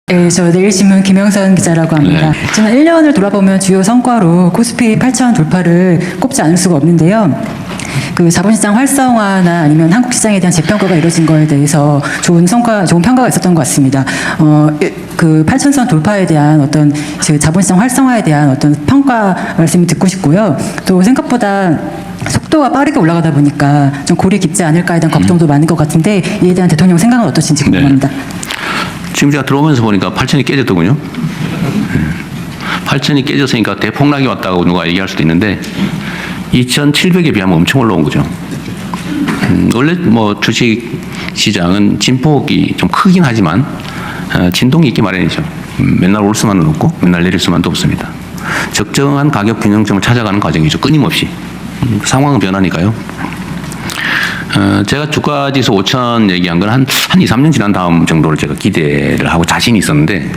네, 저 내일신문 김영선 기자라고 합니다. 네. 지난 1년을 돌아보면 주요 성과로 코스피 8천 돌파를 꼽지 않을 수가 없는데요. 그 자본시장 활성화나 아니면 한국 시장에 대한 재평가가 이루어진 거에 대해서 좋은 평가가 있었던 것 같습니다. 그 8천선 돌파에 대한 어떤 자본시장 활성화에 대한 어떤 평가 말씀을 듣고 싶고요. 또 생각보다 속도가 빠르게 올라가다 보니까 좀 골이 깊지 않을까에 대한 걱정도 많은 것 같은데 이에 대한 대통령 생각은 어떠신지 궁금합니다. 지금 제가 들어오면서 보니까 8천이 깨졌더군요. 8천이 깨졌으니까 대폭락이 왔다고 누가 얘기할 수도 있는데 2,700에 비하면 엄청 올라온 거죠. 원래 뭐 주식 시장은 진폭이 좀 크긴 하지만 진동이 있기 마련이죠. 맨날 올 수만은 없고 맨날 내릴 수만도 없습니다. 적정한 가격 균형점을 찾아가는 과정이죠. 끊임없이. 상황은 변하니까요. 제가 주가지수 5천 얘기한 건 한 2, 3년 지난 다음 정도를 제가 기대를 하고 자신이 있었는데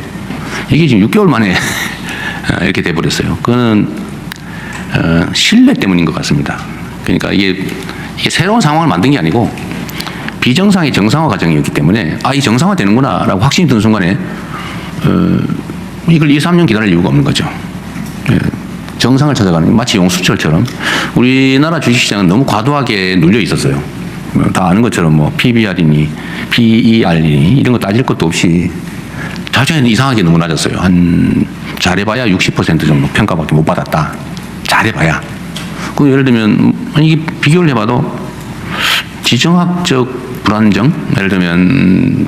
이게 지금 6개월 만에 이렇게 돼버렸어요. 그거는 신뢰 때문인 것 같습니다. 그러니까 이게 새로운 상황을 만든 게 아니고 비정상의 정상화 과정이었기 때문에 이 정상화 되는구나 라고 확신이 드는 순간에 이걸 2, 3년 기다릴 이유가 없는 거죠. 정상을 찾아가는 마치 용수철처럼 우리나라 주식시장은 너무 과도하게 눌려 있었어요. 다 아는 것처럼 뭐 PBR이니 PER이니 이런 거 따질 것도 없이 자주에는 이상하게 너무 낮았어요. 한 잘해봐야 60% 정도 평가밖에 못 받았다. 잘해봐야. 그 예를 들면 이게 비교를 해봐도 지정학적 불안정, 예를 들면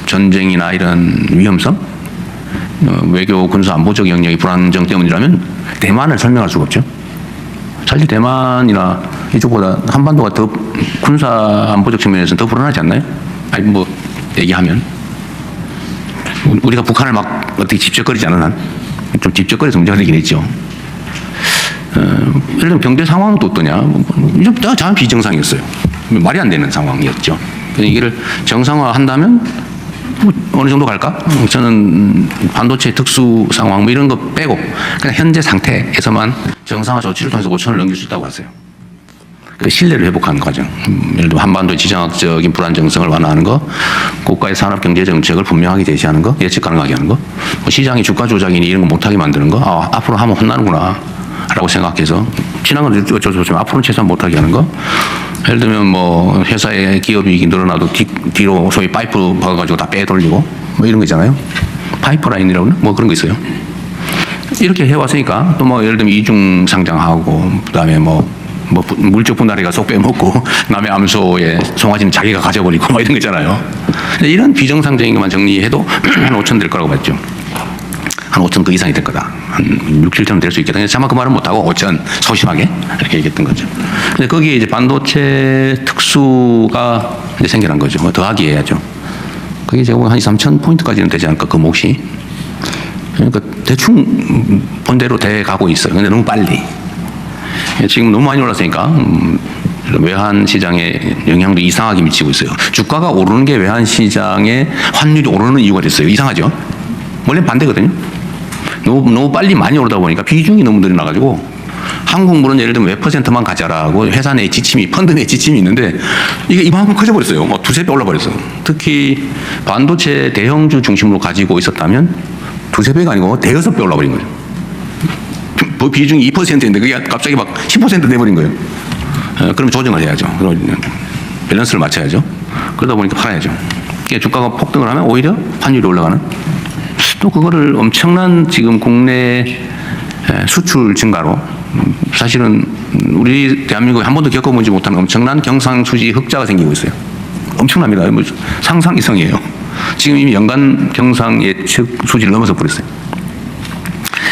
전쟁이나 이런 위험성, 외교 군사 안보적 영역의 불안정 때문이라면 대만을 설명할 수가 없죠. 사실 대만이나 이쪽보다 한반도가 더 군사 안보적 측면에서는 더 불안하지 않나요? 아니 뭐 얘기하면 우리가 북한을 막 어떻게 집적거리지 않은 한 좀 집적거려서 문제가 되긴 했죠. 예를 들면 경제 상황도 어떠냐? 다 비정상이었어요. 말이 안 되는 상황이었죠. 이거를 정상화한다면 어느 정도 갈까? 저는 반도체 특수 상황 뭐 이런 거 빼고 그냥 현재 상태에서만 정상화 조치를 통해서 5천을 넘길 수 있다고 하세요. 그 신뢰를 회복하는 과정. 예를 들어 한반도의 지정학적인 불안정성을 완화하는 거, 국가의 산업 경제 정책을 분명하게 제시하는 거, 예측 가능하게 하는 거, 뭐 시장의 주가 조작이니 이런 거 못하게 만드는 거, 앞으로 하면 혼나는구나 라고 생각해서 지난 건 어쩔 수 없지만 앞으로는 최소한 못하게 하는 거. 예를 들면 뭐 회사의 기업이익이 늘어나도 뒤로 소위 파이프 박아가지고 다 빼돌리고 뭐 이런 거 있잖아요. 파이프라인이라고 뭐 그런 거 있어요. 이렇게 해왔으니까 또 뭐 예를 들면 이중 상장하고 그다음에 뭐 물적 분할해가 쏙 빼먹고 남의 암소에 송아지는 자기가 가져버리고 뭐 이런 거 있잖아요. 이런 비정상적인 것만 정리해도 한 5천 될 거라고 봤죠. 한 5천 그 이상이 될 거다. 한 6, 7천 될 수 있겠다. 차마 그 말은 못하고 5천 소심하게 이렇게 얘기했던 거죠. 근데 거기에 이제 반도체 특수가 이제 생겨난 거죠. 뭐 더하기 해야죠. 그게 제가 보면 한 2, 3천 포인트까지는 되지 않을까, 그 몫이. 그러니까 대충 본대로 돼 가고 있어요. 근데 너무 빨리. 지금 너무 많이 올랐으니까 외환 시장에 영향도 이상하게 미치고 있어요. 주가가 오르는 게 외환 시장에 환율이 오르는 이유가 됐어요. 이상하죠? 원래 반대거든요. 너무 빨리 많이 오르다 보니까 비중이 너무 늘어나가지고 한국물은 예를 들면 몇 %만 가져라고 회사 내 지침이, 펀드 내 지침이 있는데 이게 이만큼 커져버렸어요. 뭐 두세 배 올라버렸어요. 특히 반도체 대형주 중심으로 가지고 있었다면 두세 배가 아니고 대여섯 배 올라버린 거죠. 비중이 2%인데 그게 갑자기 막 10% 돼버린 거예요. 그럼 조정을 해야죠. 밸런스를 맞춰야죠. 그러다 보니까 팔아야죠. 주가가 폭등을 하면 오히려 환율이 올라가는. 또 그거를 엄청난 지금 국내 수출 증가로 사실은 우리 대한민국에 한 번도 겪어보지 못한 엄청난 경상수지 흑자가 생기고 있어요. 엄청납니다. 뭐 상상 이상이에요. 지금 이미 연간 경상 예측 수지를 넘어서 버렸어요.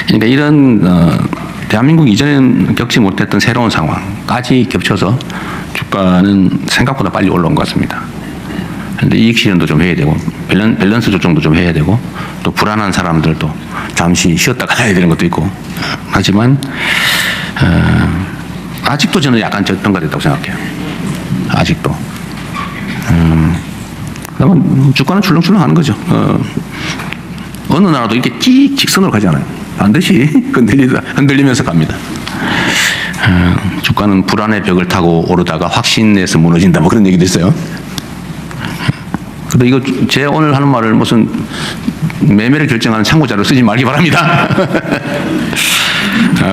그러니까 이런 대한민국 이전에는 겪지 못했던 새로운 상황까지 겹쳐서 주가는 생각보다 빨리 올라온 것 같습니다. 그런데 이익 실현도 좀 해야 되고 밸런스 조정도 좀 해야 되고 또 불안한 사람들도 잠시 쉬었다 가야 되는 것도 있고 하지만 아직도 저는 약간 저평가됐다고 생각해요. 아직도. 그러면 주가는 출렁출렁하는 거죠. 어느 나라도 이렇게 쭉 직선으로 가지 않아요. 반드시 흔들리면서 갑니다. 주가는 불안의 벽을 타고 오르다가 확신에서 무너진다. 뭐 그런 얘기도 있어요. 근데 이거 제 오늘 하는 말을 무슨 매매를 결정하는 참고자료 쓰지 말기 바랍니다.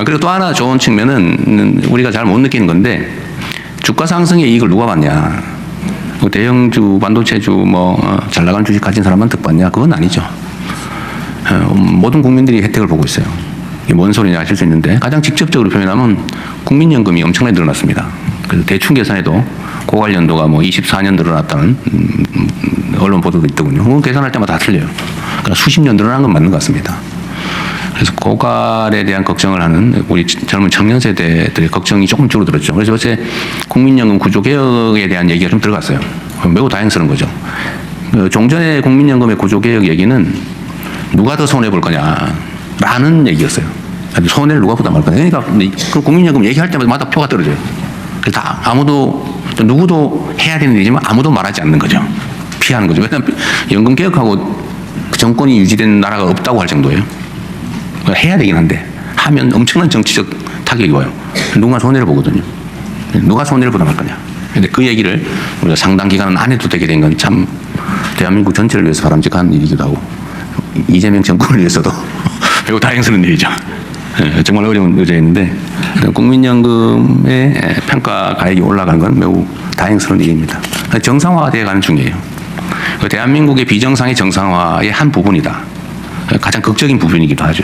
그리고 또 하나 좋은 측면은 우리가 잘 못 느끼는 건데 주가 상승의 이익을 누가 받냐? 대형주, 반도체주, 잘 나가는 주식 가진 사람만 득 받냐? 그건 아니죠. 모든 국민들이 혜택을 보고 있어요. 이게 뭔 소리냐 하실 수 있는데 가장 직접적으로 표현하면 국민연금이 엄청나게 늘어났습니다. 그래서 대충 계산해도 고관련도가 24년 늘어났다는 언론 보도도 있더군요. 그건 계산할 때마다 다 틀려요. 그러니까 수십 년 늘어난 건 맞는 것 같습니다. 그래서 고갈에 대한 걱정을 하는 우리 젊은 청년 세대들의 걱정이 조금 줄어들었죠. 그래서 어제 국민연금 구조개혁에 대한 얘기가 좀 들어갔어요. 매우 다행스러운 거죠. 종전의 국민연금의 구조개혁 얘기는 누가 더 손해볼 거냐라는 얘기였어요. 손해를 누가 부담할 거냐. 그러니까 그 국민연금 얘기할 때마다 표가 떨어져요. 그래서 다 누구도 해야 되는 일이지만 아무도 말하지 않는 거죠. 피하는 거죠. 왜냐하면 연금 개혁하고 정권이 유지된 나라가 없다고 할 정도예요. 해야 되긴 한데 하면 엄청난 정치적 타격이 와요. 누가 손해를 보거든요. 누가 손해를 부담할 거냐. 근데 그 얘기를 우리가 상당 기간 안 해도 되게 된 건 참 대한민국 전체를 위해서 바람직한 일이기도 하고 이재명 정권을 위해서도 매우 다행스러운 일이죠. 정말 어려운 의제인데 국민연금의 평가 가액이 올라가는 건 매우 다행스러운 일입니다. 정상화되어 가는 중이에요. 대한민국의 비정상의 정상화의 한 부분이다. 가장 극적인 부분이기도 하죠.